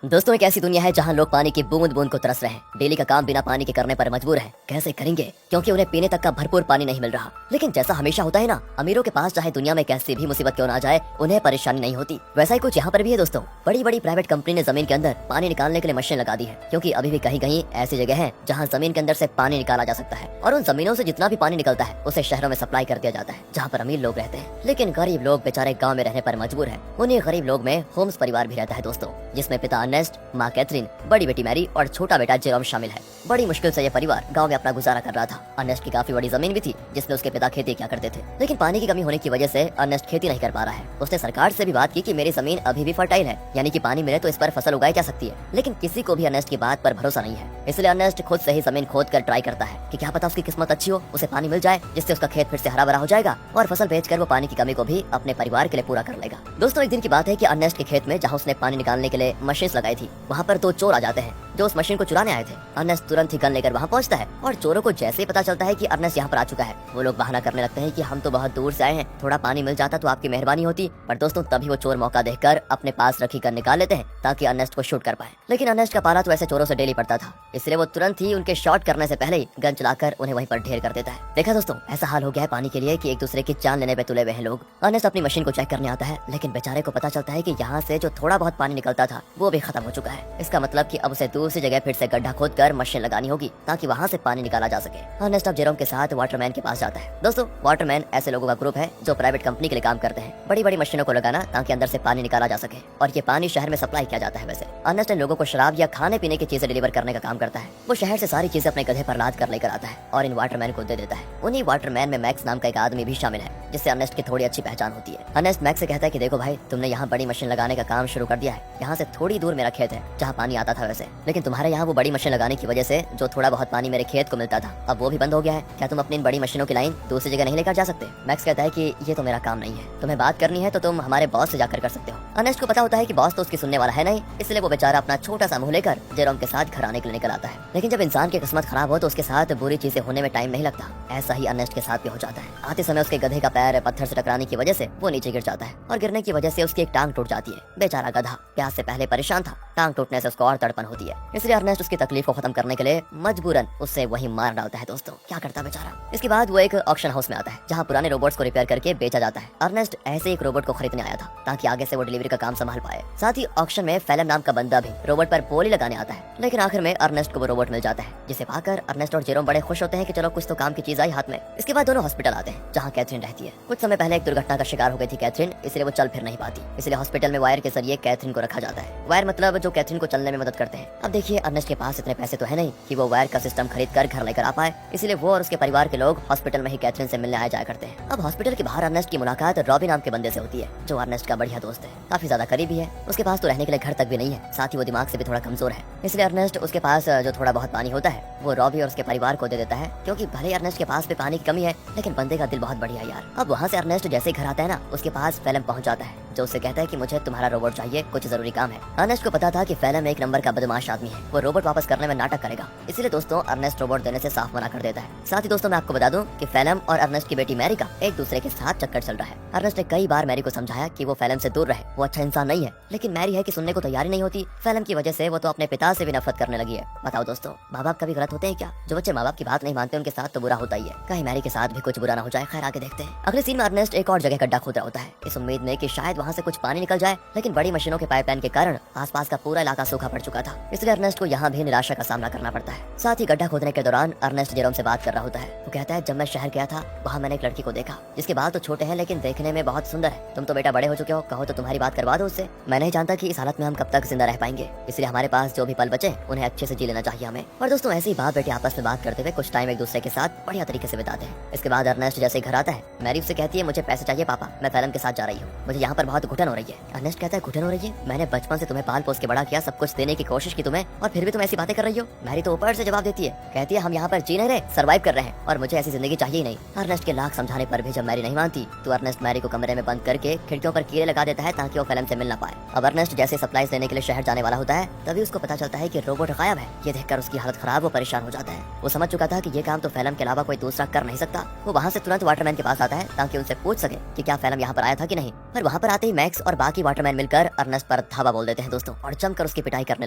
दोस्तों, एक ऐसी दुनिया है जहां लोग पानी की बूंद बूंद को तरस रहे हैं। डेली का काम बिना पानी के करने पर मजबूर हैं। कैसे करेंगे, क्योंकि उन्हें पीने तक का भरपूर पानी नहीं मिल रहा। लेकिन जैसा हमेशा होता है ना, अमीरों के पास चाहे दुनिया में कैसी भी मुसीबत क्यों ना जाए, उन्हें परेशानी नहीं होती। वैसा ही कुछ यहाँ पर भी है दोस्तों। बड़ी बड़ी प्राइवेट कंपनी ने जमीन के अंदर पानी निकालने के लिए मशीन लगा दी है, क्योंकि अभी भी कहीं कहीं ऐसी जगह है जहाँ जमीन के अंदर से पानी निकाला जा सकता है। और उन जमीनों से जितना भी पानी निकलता है उसे शहरों में सप्लाई कर दिया जाता है, जहाँ पर अमीर लोग रहते हैं। लेकिन गरीब लोग बेचारे गाँव में रहने पर मजबूर है। उन्हीं गरीब लोग में होम्स परिवार भी रहता है दोस्तों, जिसमें पिता अर्नेस्ट, माँ कैथरीन, बड़ी बेटी मैरी और छोटा बेटा जेरोम शामिल है। बड़ी मुश्किल से ये परिवार गांव में अपना गुजारा कर रहा था। अर्नेस्ट की काफी बड़ी जमीन भी थी, जिसमें उसके पिता खेती किया करते थे। लेकिन पानी की कमी होने की वजह से अर्नेस्ट खेती नहीं कर पा रहा है। उसने सरकार से भी बात की कि मेरी जमीन अभी भी फर्टाइल है, यानी कि पानी मिले तो इस पर फसल उगाई जा सकती है। लेकिन किसी को भी अर्नेस्ट की बात पर भरोसा नहीं है। इसलिए अर्नेस्ट खुद से ही जमीन खोद कर ट्राई करता है कि क्या पता उसकी किस्मत अच्छी हो, उसे पानी मिल जाए, जिससे उसका खेत फिर से हरा भरा हो जाएगा और फसल बेचकर वो पानी की कमी को भी अपने परिवार के लिए पूरा कर लेगा। दोस्तों, एक दिन की बात है कि अर्नेस्ट के खेत में, जहाँ उसने पानी निकालने के लिए मशीन लगाई थी, वहाँ पर दो चोर आ जाते हैं जो उस मशीन को चुराने आए थे। अर्नेस्ट तुरंत ही गन लेकर वहाँ पहुँचता है और चोरों को जैसे ही पता चलता है कि अर्नेस्ट यहाँ पर आ चुका है, वो लोग बहाना करने लगते हैं कि हम तो बहुत दूर से आए हैं, थोड़ा पानी मिल जाता तो आपकी मेहरबानी होती। पर दोस्तों, तभी वो चोर मौका देखकर अपने पास रखी गन निकाल लेते हैं ताकि अर्नेस्ट को शूट कर पाए। लेकिन अर्नेस्ट का पाला तो ऐसे चोरों से डेली पड़ता था, इसलिए वो तुरंत ही उनके शॉट करने से पहले ही गन चलाकर उन्हें वहीं पर ढेर कर देता है। देखा दोस्तों, ऐसा हाल हो गया है पानी के लिए कि एक दूसरे की जान लेने पे तुले हुए हैं लोग। अर्नेस्ट अपनी मशीन को चेक करने आता है, लेकिन बेचारे को पता चलता है कि यहाँ से जो थोड़ा बहुत पानी निकलता था वो भी खत्म हो चुका है। इसका मतलब कि अब उसे दूसरी जगह फिर से गड्ढा खोदकर मशीन लगानी होगी ताकि वहाँ से पानी निकाला जा सके। अर्नेस्ट अब जेरोम के साथ वाटरमैन के पास जाता है। दोस्तों, वाटरमैन ऐसे लोगों का ग्रुप है जो प्राइवेट कंपनी के लिए काम करते हैं, बड़ी बड़ी मशीनों को लगाना ताकि अंदर से पानी निकाला जा सके, और ये पानी शहर में सप्लाई किया जाता है। वैसे अर्नेस्ट इन लोगों को शराब या खाने पीने की चीजें डिलीवर करने का काम करता है। वो शहर से सारी चीजें अपने गधे पर लाद कर लेकर आता है और इन वाटरमैन को दे देता है। उन्हीं वाटरमैन में मैक्स नाम का एक आदमी भी शामिल है, जिससे अर्नेस्ट की थोड़ी अच्छी पहचान होती है। अर्नेस्ट मैक्स से कहता है कि देखो भाई, तुमने यहाँ बड़ी मशीन लगाने का काम शुरू कर दिया है। यहाँ से थोड़ी दूर मेरा खेत है जहाँ पानी आता था वैसे, लेकिन तुम्हारे यहाँ वो बड़ी मशीन लगाने की वजह से जो थोड़ा बहुत पानी मेरे खेत को मिलता था, अब वो भी बंद हो गया है। क्या तुम अपनी इन बड़ी मशीनों की लाइन दूसरी जगह नहीं लेकर जा सकते? मैक्स कहता है कि ये तो मेरा काम नहीं है, तुम्हें बात करनी है तो तुम हमारे बॉस से जाकर कर सकते हो। अर्नेस्ट को पता होता है कि बॉस तो उसकी सुनने वाला है नहीं, इसलिए वो बेचारा अपना छोटा सा मुंह लेकर जेरोम के साथ घर आने के लिए निकल आता है। लेकिन जब इंसान की किस्मत खराब हो तो उसके साथ बुरी चीजें होने में टाइम नहीं लगता। ऐसा ही अर्नेस्ट के साथ भी हो जाता है। आते समय उसके गधे का पैर पत्थर से टकराने की वजह से वो नीचे गिर जाता है और गिरने की वजह से उसकी एक टांग टूट जाती है। बेचारा गधा प्यास से पहले परेशान था, टांग टूटने से उसको और तड़पन होती है। इसलिए अर्नेस्ट उसकी तकलीफ को खत्म करने के लिए मजबूरन उससे वही मार डालता है। दोस्तों, क्या करता बेचारा। इसके बाद वो एक ऑक्शन हाउस में आता है जहाँ पुराने रोबोट्स को रिपेयर करके बेचा जाता है। अर्नेस्ट ऐसे एक रोबोट को खरीदने आया था ताकि आगे से वो डिलीवरी का काम संभाल पाए। साथ ही ऑक्शन में फेलम नाम का बंदा भी रोबोट पर बोली लगाने आता है। लेकिन आखिर में अर्नेस्ट को वो रोबोट मिल जाता है, जिसे पाकर अर्नेस्ट और जेरोम बड़े खुश होते हैं कि चलो कुछ तो काम की चीज आई हाथ में। इसके बाद दोनों हॉस्पिटल आते हैं जहाँ कैथरीन रहती है। कुछ समय पहले एक दुर्घटना का शिकार हो गई थी कैथरीन, इसलिए वो चल फिर नहीं पाती। इसलिए हॉस्पिटल में वायर के जरिए कैथरीन को रखा जाता है। वायर मतलब जो कैथरीन को चलने में मदद करते हैं। अब देखिए, अर्नेस्ट के पास इतने पैसे तो है नहीं कि वो वायर का सिस्टम खरीद कर घर लेकर आ पाए, इसलिए वो और उसके परिवार के लोग हॉस्पिटल में ही कैथरीन से मिलने आया जाया करते हैं। अब हॉस्पिटल के बाहर अर्नेस्ट की मुलाकात रॉबी नाम के बंदे से होती है, जो अर्नेस्ट का बढ़िया दोस्त है, काफी ज्यादा करीबी है। उसके पास तो रहने के लिए घर तक भी नहीं है, साथ ही वो दिमाग से भी थोड़ा कमजोर है। इसलिए अर्नेस्ट उसके पास जो थोड़ा बहुत पानी होता है वो रॉबी और उसके परिवार को दे देता है, क्योंकि भले अर्नेस्ट के पास भी पानी की कमी है, लेकिन बंदे का दिल बहुत बढ़िया है यार। अब वहाँ से अर्नेस्ट जैसे घर आता है ना, उसके पास फेलम पहुँच जाता है, जो उससे कहता है कि मुझे तुम्हारा रोबोट चाहिए, कुछ जरूरी काम है। अर्नेस्ट को पता था कि फेलम एक नंबर का बदमाश आदमी है, वो रोबोट वापस करने में नाटक करेगा। इसलिए दोस्तों, अर्नेस्ट रोबोट देने से साफ मना कर देता है। साथ ही दोस्तों, मैं आपको बता दूं कि फेलम और अर्नेस्ट की बेटी मैरी का एक दूसरे के साथ चक्कर चल रहा है। अर्नेस्ट ने कई बार मैरी को समझाया कि वो फेलम से दूर रहे, वो अच्छा इंसान नहीं है, लेकिन मैरी है कि सुनने को तैयारी नहीं होती। फेलम की वजह से वो तो अपने पिता से भी नफरत करने लगी है। बताओ दोस्तों, माँ बाप कभी गलत होते हैं क्या? जो बच्चे माँ बाप की बात नहीं मानते उनके साथ तो बुरा होता ही है। कहीं मैरी के साथ भी कुछ बुरा ना हो जाए। खैर, आगे देखते हैं। अगले सीन में अर्नेस्ट एक और जगह गड्ढा खोद रहा होता है, इस उम्मीद में कि शायद वहाँ से कुछ पानी निकल जाए, लेकिन बड़ी मशीनों के पाइपलाइन के कारण आसपास का पूरा इलाका सूखा पड़ चुका था। इसलिए अर्नेस्ट को यहाँ भी निराशा का सामना करना पड़ता है। साथ ही गड्ढा खोदने के दौरान अर्नेस्ट जेरोम से बात कर रहा होता है। वो कहता है, जब मैं शहर गया था वहाँ मैंने एक लड़की को देखा जिसके बाल तो छोटे हैं लेकिन देखने में बहुत सुंदर है। तुम तो बेटा बड़े हो चुके हो, कहो तो तुम्हारी बात करवा दो उससे। मैं नहीं जानता कि इस हालत में हम कब तक जिंदा रह पाएंगे, इसलिए हमारे पास जो भी पल बचे उन्हें अच्छे से जी लेना चाहिए हमें। और दोस्तों, ऐसे ही बाप बेटे आपस में बात करते हुए कुछ टाइम एक दूसरे के साथ बढ़िया तरीके से बिताते हैं। इसके बाद अर्नेस्ट जैसे घर आता है, मैरी उससे कहती है, मुझे पैसे चाहिए पापा, मैं फेलम के साथ जा रही हूँ, मुझे यहाँ पर बहुत घुटन हो रही है। अर्नेस्ट कहता है, घुटन हो रही है? मैंने बचपन से तुम्हें पाल पोस के बड़ा किया, सब कुछ देने की कोशिश की तुम्हें, तुम्हें, और फिर भी तुम ऐसी बातें कर रही हो। मैरी तो ऊपर से जवाब देती है, कहती है हम यहाँ पर जी नहीं रहे, सर्वाइव कर रहे हैं और मुझे ऐसी जिंदगी चाहिए ही नहीं। अर्नेस्ट के लाख समझाने पर भी जब मैरी नहीं मानती तो अर्नेस्ट मैरी को कमरे में बंद करके खिड़कियों पर कीड़े लगा देता है ताकि वो फेलम से मिल ना पाए। अब अर्नेस्ट जैसे सप्लाईज लेने के लिए शहर जाने वाला होता है तभी उसको पता चलता है कि रोबोट गायब है। ये देखकर उसकी हालत खराब, वो परेशान हो जाता है। वो समझ चुका था कि ये काम तो फेलम के अलावा कोई दूसरा कर नहीं सकता। वो वहाँ से तुरंत वाटरमैन के पास आता है ताकि उनसे पूछ सके कि क्या फेलम यहाँ पर आया था कि नहीं। पर वहाँ पर आते ही मैक्स और बाकी वाटरमैन मिलकर अर्नेस्ट पर धावा बोल देते हैं दोस्तों, और जमकर उसकी पिटाई करने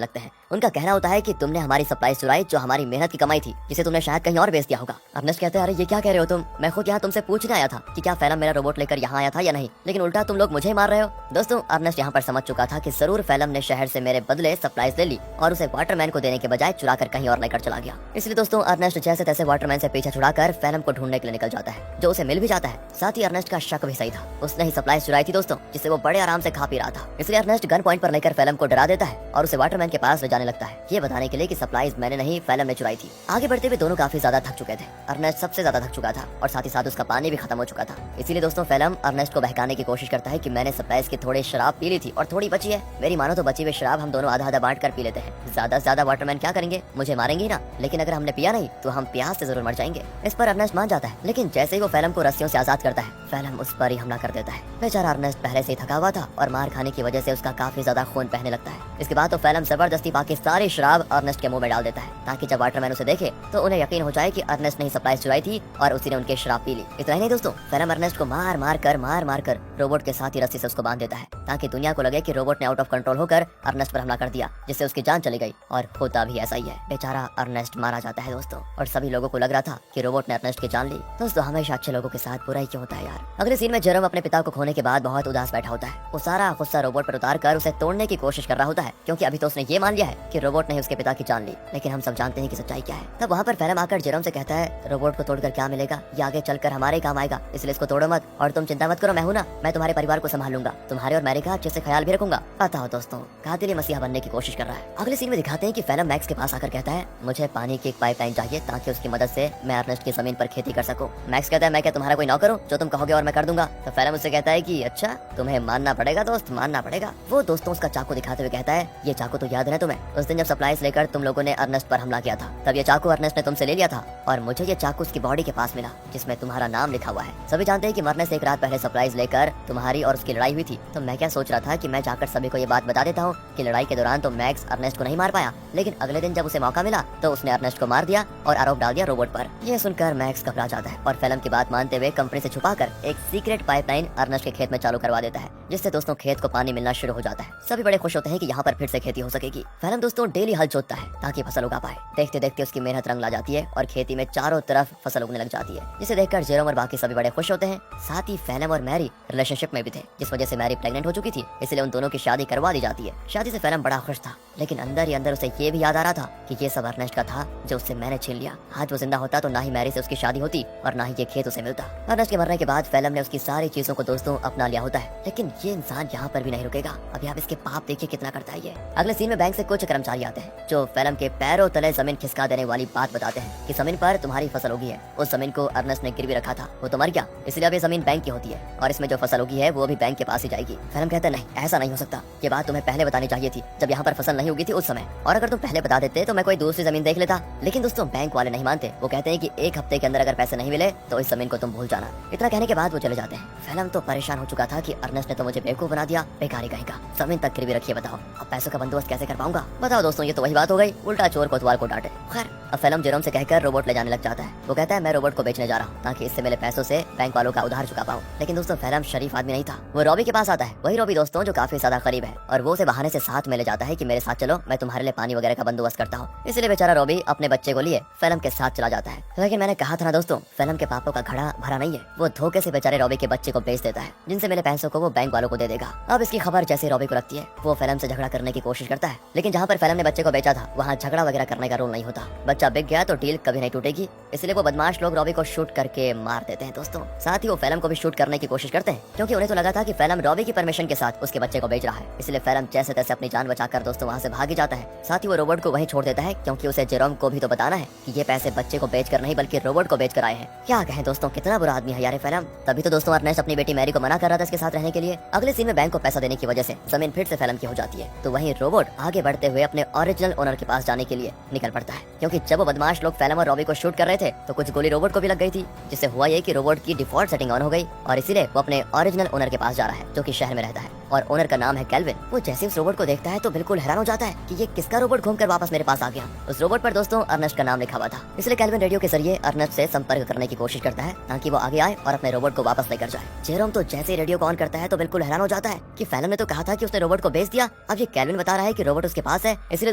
लगते हैं। उनका कहना होता है कि तुमने हमारी सप्लाई चुराई, जो हमारी मेहनत की कमाई थी, जिसे तुमने शायद कहीं और बेच दिया होगा। अर्नेस्ट कहते हैं, अरे ये क्या कह रहे हो तुम, मैं खुद यहाँ तुमसे पूछने आया था कि क्या फेलम मेरा रोबोट लेकर यहाँ आया था या नहीं, लेकिन उल्टा तुम लोग मुझे मार रहे हो। दोस्तों अर्नेस्ट यहाँ पर समझ चुका था कि जरूर फेलम ने शहर से मेरे बदले सप्लाईज ले ली और उसे वाटरमैन को देने के बजाय चुरा कर कहीं और लेकर चला गया। इसलिए दोस्तों अर्नेस्ट जैसे तैसे वाटरमैन से पीछा छुड़ाकर फेलम को ढूंढने के लिए निकल जाता है, जो उसे मिल भी जाता है। साथ ही अर्नेस्ट का शक भी सही था, उसने ही सप्लाईज चुराई थी दोस्तों, जिसे वो बड़े आराम से खा पी रहा था। इसलिए अर्नेस्ट गन पॉइंट पर लेकर फेलम को डरा देता है और उसे वाटरमैन के पास ले जाने लगता है, ये बताने के लिए कि सप्लाईज मैंने नहीं फेलम ने चुराई थी। आगे बढ़ते हुए दोनों काफी ज्यादा थक चुके थे। अर्नेस्ट सबसे ज्यादा थक चुका था और साथ ही साथ उसका पानी भी खत्म हो चुका था। इसीलिए दोस्तों फेलम अर्नेस्ट को बहकाने की कोशिश करता है कि मैंने सप्लाईज की थोड़ी शराब पी ली थी और थोड़ी बची है, मेरी मानो तो बची हुई शराब हम दोनों आधा आधा बांट कर पी लेते हैं। ज्यादा से ज्यादा वाटरमैन क्या करेंगे, मुझे मारेंगे ही ना, लेकिन अगर हमने पिया नहीं तो हम प्यास से जरूर मर जाएंगे। इस पर अर्नेस्ट मान जाता है, लेकिन जैसे ही वो फेलम को रस्सियों से आजाद करता है फेलम उस पर ही हमला कर देता है। बेचारा अर्नेस्ट पहले से ही थका हुआ था और मार खाने की वजह से उसका काफी ज्यादा खून बहने लगता है। इसके बाद तो फेलम जबरदस्ती बाकी सारी शराब अर्नेस्ट के मुंह में डाल देता है ताकि जब वाटरमैन उसे देखे तो उन्हें यकीन हो जाए कि अर्नेस्ट ने ही सप्लाई चुराई थी और उसी ने उनकी शराब पी ली। इतना ही नहीं दोस्तों, फेलम अर्नेस्ट को मार मार कर रोबोट के साथ ही रस्सी से उसको बांध देता है ताकि दुनिया को लगे कि रोबोट ने आउट ऑफ कंट्रोल होकर अर्नेस्ट पर हमला कर दिया, जिससे उसकी जान चली गई। और होता भी ऐसा ही है, बेचारा अर्नेस्ट मारा जाता है दोस्तों, और सभी लोगों को लग रहा था कि रोबोट ने अर्नेस्ट की जान ली। दोस्तों हमेशा अच्छे लोगों के साथ बुरा ही क्यों होता है यार। अगले सीन में जेरोम अपने पिता को खोने के बाद बहुत उदास बैठा होता है। वो सारा गुस्सा रोबोट पर उतार कर उसे तोड़ने की कोशिश कर रहा होता है, क्योंकि अभी तो उसने ये मान लिया है कि रोबोट ने ही उसके पिता की जान ली, लेकिन हम सब जानते हैं कि सच्चाई क्या है। तब वहाँ पर फेलम आकर जेरोम से कहता है, रोबोट को तोड़कर क्या मिलेगा, ये आगे चलकर हमारे काम आएगा, इसलिए इसको तोड़ो मत और तुम चिंता मत करो, मैं हूँ ना, मैं तुम्हारे परिवार को संभाल लूंगा, तुम्हारे और मैरी का अच्छे से ख्याल भी रखूंगा। बताओ दोस्तों, कातिल मसीहा बनने की कोशिश कर रहा है। अगले सीन में दिखाते हैं कि फेलम मैक्स के पास आकर कहता है, मुझे पानी की एक पाइपलाइन चाहिए ताकि उसकी मदद से मैं अर्नेस्ट की जमीन पर खेती कर सकूं। मैक्स कहता है, मैं क्या तुम्हारा कोई नौकर हूं, जो तुम कहोगे और मैं कर दूंगा। तो फेलम उससे कहता है कि अच्छा, तुम्हें मानना पड़ेगा दोस्त, मानना पड़ेगा। वो दोस्तों उसका चाकू दिखाते हुए कहता है, ये चाकू तो याद है तुम्हें, उस दिन जब सप्लाईज लेकर तुम लोगों ने अर्नेस्ट पर हमला किया था, तब ये चाकू अर्नेस्ट ने तुमसे ले लिया था और मुझे ये चाकू उसकी बॉडी के पास मिला जिसमें तुम्हारा नाम लिखा हुआ है। सभी जानते हैं कि मरने से एक रात पहले सप्लाईज लेकर तुम्हारी और उसकी लड़ाई हुई थी। तो मैं क्या सोच रहा था कि मैं जाकर सभी को ये बात बता देता हूँ कि लड़ाई के दौरान तो मैक्स अर्नेस्ट को नहीं मार पाया, लेकिन अगले दिन जब उसे मौका मिला तो उसने अर्नेस्ट को मार दिया और आरोप डाल दिया रोबोट पर। ये सुनकर मैक्स घबरा जाता है और फेलम की बात मानते हुए कंपनी से छुपाकर एक सीक्रेट पाइपलाइन अर्नेस्ट के खेत में चालू करवा देता है, जिससे दोस्तों खेत को पानी मिलना शुरू हो जाता है। सभी बड़े खुश होते हैं कि यहाँ पर फिर से खेती हो सकेगी। फेलम दोस्तों डेली हल जोतता है ताकि फसल उगा पाए। देखते देखते उसकी मेहनत रंग ला जाती है और खेती में चारों तरफ फसल उगने लग जाती है, जिसे देखकर जेरोम और बाकी सभी बड़े खुश होते हैं। साथ ही फेलम और मैरी रिलेशनशिप में भी थे, जिस वजह से मैरी प्रेग्नेंट हो चुकी थी, इसलिए उन दोनों की शादी करवा दी जाती है। शादी से फेलम बड़ा खुश था, लेकिन अंदर ही अंदर उसे ये भी याद आ रहा था कि ये सब अर्नेस्ट का था जो उससे मैंने छीन लिया। आज वो जिंदा होता तो ना ही मैरी से उसकी शादी होती और ना ही ये खेत उसे मिलता। अर्नेस्ट के मरने के बाद फेलम ने उसकी सारी चीजों को दोस्तों अपना लिया होता है, लेकिन ये इंसान यहाँ पर भी नहीं रुकेगा। अभी आप इसके पाप देखिए कितना करता है ये। अगले सीन में बैंक से कुछ कर्मचारी आते हैं जो फेलम के पैरों तले जमीन खिसका देने वाली बात बताते हैं कि जमीन पर तुम्हारी फसल उगी है। उस जमीन को अर्नेस्ट ने गिरवी रखा था, वो तो मर गया, इसलिए अब ये जमीन बैंक की होती है और इसमें जो फसल उगी है वो भी बैंक के पास ही जाएगी। फेलम कहता है, नहीं ऐसा नहीं हो सकता, ये बात तुम्हें पहले बतानी चाहिए थी जब यहाँ पर फसल नहीं उगी थी उस समय, और अगर तुम पहले बता देते तो मैं कोई दूसरी जमीन देख लेता। लेकिन दोस्तों बैंक वाले नहीं मानते, वो कहते हैं कि एक हफ्ते के अंदर अगर पैसे नहीं मिले तो इस जमीन को तुम भूल जाना। इतना कहने के बाद वो चले जाते हैं। फेलम तो परेशान हो चुका था कि अर्नेस्ट ने तो मुझे बेवकूफ बना दिया, बेकारी कहेगा, जमीन तक गिरवी रखिए, बताओ अब पैसों का बंदोबस्त कैसे कर पाऊंगा। बताओ दोस्तों, ये तो वही बात हो गई, उल्टा चोर कोतवाल को डांटे। खैर अब फेलम जेरोम से कहकर रोबोट ले जाने लग जाता है। वो कहता है, मैं रोबोट को बेचने जा रहा हूँ ताकि इससे मिले पैसों से बैंक वालों का उधार चुका पाऊं। लेकिन दोस्तों फेलम शरीफ आदमी नहीं था, वो रॉबी के पास आता है, वही रॉबी दोस्तों जो काफी ज्यादा करीब है, और वो उसे बहाने से साथ में ले जाता है कि मेरे साथ चलो, मैं तुम्हारे लिए पानी वगैरह का बंदोबस्त करता हूँ। इसलिए बेचारा रॉबी अपने बच्चे को लिए फेलम के साथ चला जाता है। लेकिन मैंने कहा था ना दोस्तों, फेलम के पापों का घड़ा भरा नहीं है, वो धोखे से बेचारे रॉबी के बच्चे को बेच देता है, जिनसे मिले पैसों को वो बैंक वालों को दे देगा। अब इसकी खबर जैसे रॉबी को लगती है, वो फेलम से झगड़ा करने की कोशिश करता है, लेकिन जहाँ पर फेलम ने बच्चे को बेचा था वहाँ झगड़ा वगैरह करने का रूल नहीं होता। बच्चा बिक गया तो डील कभी नहीं टूटेगी, इसलिए वो बदमाश लोग रॉबी को शूट करके मार देते हैं दोस्तों। साथ ही वो फेलम को भी शूट करने की कोशिश करते हैं, क्योंकि उन्हें तो लगा था कि फेलम रॉबी की परमिशन के साथ उसके बच्चे को बेच रहा है। इसलिए फेलम जैसे तैसे अपनी जान बचाकर दोस्तों वहाँ से भाग ही जाता है। साथ ही वो रोबोट को वहीं छोड़ देता है, क्योंकि उसे जेरोम को भी तो बताना है कि ये पैसे बच्चे को बेचकर नहीं बल्कि रोबोट को बेचकर आए हैं। क्या कहें दोस्तों, कितना बुरा आदमी है यार फेलम। तभी तो दोस्तों अर्नेस्ट अपनी बेटी मैरी को मना कर रहा था इसके साथ रहने के लिए। अगले सीन में बैंक को पैसा देने की वजह से जमीन फिर से फैलम की हो जाती है। तो वहीं रोबोट आगे बढ़ते हुए अपने ओरिजिनल ओनर के पास जाने के लिए निकल पड़ता है, क्योंकि जब वो बदमाश लोग फैलम और रॉबी को शूट कर रहे थे तो कुछ गोली रोबोट को भी लग गई थी, जिससे हुआ ये कि रोबोट की डिफॉल्ट सेटिंग ऑन हो गई और इसीलिए वो अपने ओरिजिनल ओनर के पास जा रहा है जो कि शहर में रहता है और ओनर का नाम है केल्विन। वो जैसे उस रोबोट को देखता है तो बिल्कुल हैरान हो जाता है कि ये किसका रोबोट घूमकर वापस मेरे पास आ गया। उस रोबोट पर दोस्तों अर्नेस्ट का नाम लिखा हुआ था, इसलिए केल्विन रेडियो के जरिए अर्नेस्ट से संपर्क करने की कोशिश करता है ताकि वो आगे आए और अपने रोबोट को वापस लेकर जाए। जेरोम तो जैसे रेडियो को ऑन करता है तो बिल्कुल हैरान हो जाता है कि फैलम ने तो कहा था कि उसने रोबोट को बेच दिया, अब ये केल्विन बता रहा है कि रोबोट उसके पास है। इसलिए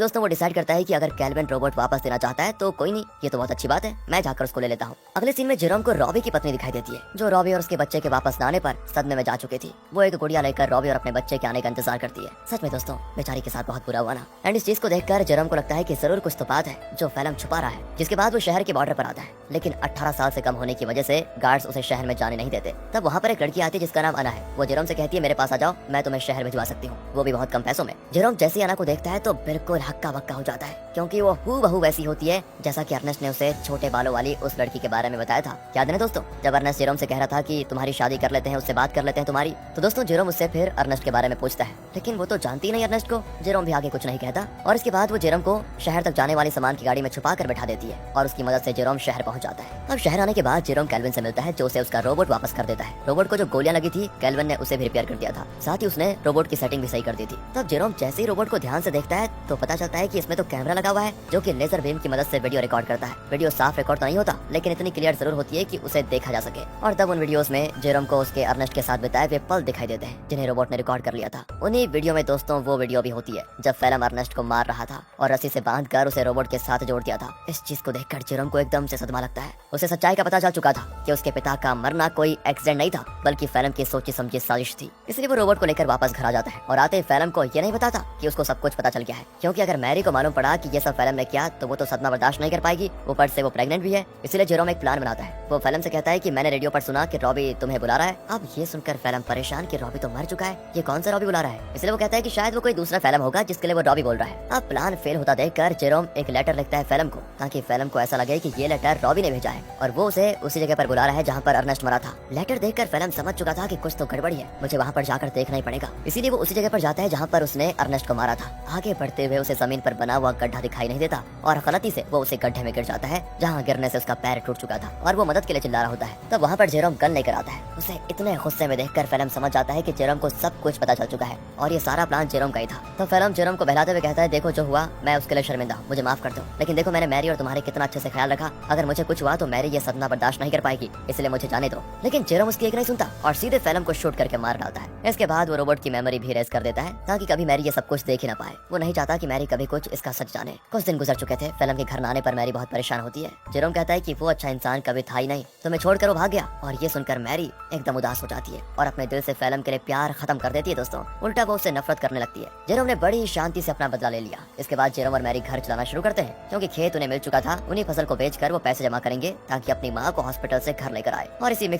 दोस्तों वो डिसाइड करता है कि अगर केल्विन रोबोट वापस देना चाहता है तो कोई नहीं, ये तो बहुत अच्छी बात है, मैं जाकर उसको ले लेता हूँ। अगले सीन में जेरोम को रॉबी की पत्नी दिखाई देती है जो रॉबी और उसके बच्चे के वापस न आने पर सदमे में जा चुकी थी। वो एक गुड़िया लेकर रॉबी और अपने बच्चे के आने का इंतजार करती है। सच में दोस्तों बेचारी के साथ बहुत बुरा हुआ ना। एंड इस चीज को देखकर जेरोम को लगता है कि जरूर कुछ तो बात है जो फैलम छुपा रहा है। जिसके बाद वो शहर के बॉर्डर पर आता है, लेकिन 18 साल से कम होने की वजह से गार्ड्स उसे शहर में जाने नहीं देते। तब वहाँ पर एक लड़की आती है जिसका नाम अना है। वो जेरोम से कहती है मेरे पास आ जाओ, मैं तुम्हें शहर भिजवा सकती हूँ, वो भी बहुत कम पैसों में। जेरोम जैसे अना को देखता है तो बिल्कुल हक्का बक्का हो जाता है, क्योंकि वो हूबहू वैसी होती है जैसा कि अर्नेस्ट ने उसे छोटे बालों वाली उस लड़की के बारे में बताया था। याद है ना दोस्तों, जब अर्नेस्ट जेरोम से कह रहा था कि तुम्हारी शादी कर लेते हैं, उससे बात कर लेते हैं तुम्हारी, तो दोस्तों जेरोम उससे फिर अर्नेस्ट के बारे में पूछता है, लेकिन वो तो जानती नहीं अर्नेस्ट को। जेरोम भी आगे कुछ नहीं कहता और इसके बाद वो जेरोम को शहर तक जाने वाली सामान की गाड़ी में छुपा कर बैठा देती है और उसकी मदद से जेरोम शहर पहुंच जाता है। अब शहर आने के बाद जेरोम केल्विन से मिलता है जो उसे उसका रोबोट वापस कर देता है। रोबोट को जो गोलियां लगी थी केल्विन ने उसे भी रिपेयर कर दिया था, साथ ही उसने रोबोट की सेटिंग भी सही कर दी थी। तब जेरोम जैसे ही रोबोट को ध्यान से देखता है तो पता चलता है कि इसमें तो कैमरा लगा हुआ है जो कि लेजर बीम की मदद से वीडियो रिकॉर्ड करता है। वीडियो साफ रिकॉर्ड तो नहीं होता, लेकिन इतनी क्लियर जरूर होती है कि उसे देखा जा सके। और तब उन वीडियोस में जेरोम को उसके अर्नेस्ट के साथ बिताए हुए पल दिखाई देते हैं जिन्हें रोबोट ने रिकॉर्ड कर लिया था। उन्हीं वीडियो में दोस्तों वो वीडियो भी होती है जब फैलम अर्नेस्ट को मार रहा था और रस्सी से बांधकर उसे रोबोट के साथ जोड़ दिया था। इस चीज को देखकर जेरोम को एकदम से सदमा लगता है। उसे सच्चाई का पता चल चुका था कि उसके पिता का मरना कोई एक्सीडेंट नहीं था, बल्कि फैलम की सोची समझी साजिश थी। इसलिए वो रोबोट को लेकर वापस घर आ जाता है और आते ही फैलम को ये नहीं बताता कि उसको सब कुछ पता चल गया है, क्योंकि अगर मैरी को मालूम पड़ा कि ये सब फैलम ने किया तो वो तो सदमा बर्दाश्त नहीं कर पाएगी, ऊपर से वो प्रेग्नेंट भी है। इसलिए जेरोम एक प्लान बनाता है। वो फैलम से कहता है कि मैंने रेडियो पर सुना कि रॉबी तुम्हें बुला रहा है। अब ये सुनकर फैलम परेशान कि रॉबी तो मर चुका है, ये कौन सा रॉबी बुला रहा है। इसलिए वो कहता है कि शायद वो कोई दूसरा फैलम होगा जिसके लिए वो रॉबी बोल रहा है। अब प्लान फेल होता देखकर जेरोम एक लेटर लिखता है फैलम को, ताकि फैलम को ऐसा लगे कि ये लेटर रॉबी ने भेजा है और वो उसे उसी जगह पर बुला रहा है जहाँ पर अर्नेस्ट मरा था। लेटर देखकर फैलम समझ चुका था कि कुछ तो गड़बड़ी है, मुझे वहाँ पर जाकर देखना ही पड़ेगा। इसीलिए वो उसी जगह पर जाता है जहाँ पर उसने अर्नेस्ट को मारा था। आगे बढ़ते हुए उसे जमीन पर बना हुआ गड्ढा दिखाई नहीं देता और गलती से वो उसे गड्ढे में गिर जाता है जहाँ गिरने से उसका पैर टूट चुका था और वो मदद के लिए चिल्ला रहा होता है। तब वहाँ पर जेरोम गन लेकर आता है। उसे इतने गुस्से में देखकर फैलम समझ जाता है कि जेरोम को सब कुछ पता चल चुका है और ये सारा प्लान जेरोम का ही था। तो फैलम जेरोम को बहलाते हुए कहता है, देखो जो हुआ मैं उसके लिए शर्मिंदा हूँ, मुझे माफ कर दो, लेकिन देखो मैंने मैरी और तुम्हारे कितना अच्छे से ख्याल रखा, अगर मुझे कुछ हुआ तो मैरी ये सदमा बर्दाश्त नहीं कर पाएगी, इसलिए मुझे जाने दो। लेकिन जेरोम उसकी एक नहीं सुनता और सीधे फैलम को शूट करके मार डालता है। इसके बाद वो रोबोट की मेमोरी भी रेज कर देता है ताकि कभी मैरी ये सब कुछ देख ही ना पाए। वो नहीं चाहता कि मैरी कभी कुछ इसका सच जाने। कुछ दिन गुजर चुके थे। फैलम के घर न आने पर मैरी बहुत परेशान होती है। जेरोम कहता है कि वो अच्छा इंसान कभी था ही नहीं, तो मैं छोड़कर वो भाग गया। और ये सुनकर मैरी एकदम उदास हो जाती है और अपने दिल से फैलम के लिए प्यार खत्म कर देती है। दोस्तों उल्टा वो उससे नफरत करने लगती है। जेरोम ने बड़ी शांति से अपना बदला ले लिया। इसके बाद जेरोम और मैरी घर चलाना शुरू करते हैं, क्योंकि खेत उन्हें मिल चुका था। उन्हीं फसल को बेचकर वो पैसे जमा करेंगे ताकि अपनी माँ को हॉस्पिटल से घर लेकर आए। और इसी मिक्स